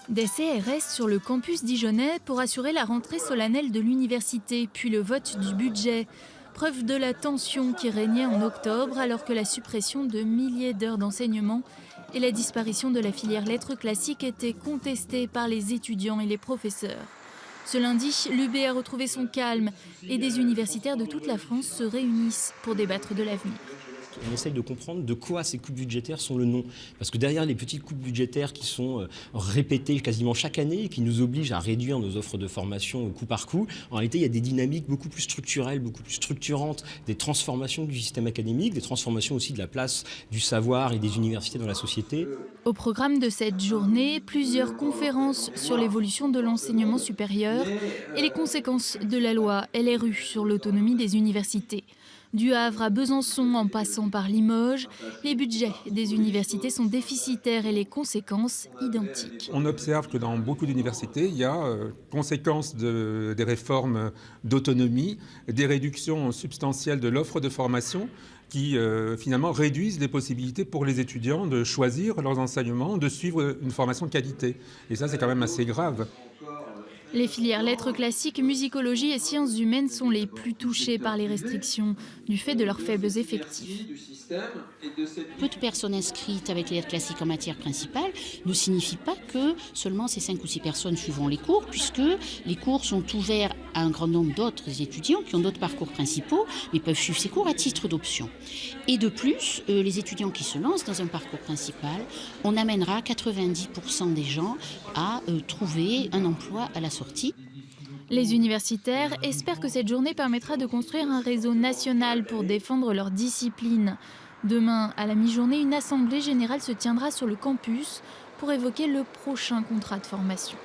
Des CRS sur le campus dijonnais pour assurer la rentrée solennelle de l'université, puis le vote du budget. Preuve de la tension qui régnait en octobre alors que la suppression de milliers d'heures d'enseignement et la disparition de la filière lettres classiques étaient contestées par les étudiants et les professeurs. Ce lundi, l'UB a retrouvé son calme et des universitaires de toute la France se réunissent pour débattre de l'avenir. On essaye de comprendre de quoi ces coupes budgétaires sont le nom. Parce que derrière les petites coupes budgétaires qui sont répétées quasiment chaque année et qui nous obligent à réduire nos offres de formation coup par coup, en réalité, il y a des dynamiques beaucoup plus structurelles, beaucoup plus structurantes, des transformations du système académique, des transformations aussi de la place du savoir et des universités dans la société. Au programme de cette journée, plusieurs conférences sur l'évolution de l'enseignement supérieur et les conséquences de la loi LRU sur l'autonomie des universités. Du Havre à Besançon en passant par Limoges, les budgets des universités sont déficitaires et les conséquences identiques. On observe que dans beaucoup d'universités, il y a conséquences des réformes d'autonomie, des réductions substantielles de l'offre de formation qui finalement réduisent les possibilités pour les étudiants de choisir leurs enseignements, de suivre une formation de qualité. Et ça, c'est quand même assez grave. Les filières lettres classiques, musicologie et sciences humaines sont les plus touchées par les restrictions du fait de leurs faibles effectifs. Peu de personnes inscrites avec les lettres classiques en matière principale ne signifie pas que seulement ces 5 ou 6 personnes suivront les cours, puisque les cours sont ouverts à un grand nombre d'autres étudiants qui ont d'autres parcours principaux, mais peuvent suivre ces cours à titre d'option. Et de plus, les étudiants qui se lancent dans un parcours principal, on amènera 90% des gens à trouver un emploi à la sortie. Les universitaires espèrent que cette journée permettra de construire un réseau national pour défendre leur discipline. Demain, à la mi-journée, une assemblée générale se tiendra sur le campus pour évoquer le prochain contrat de formation.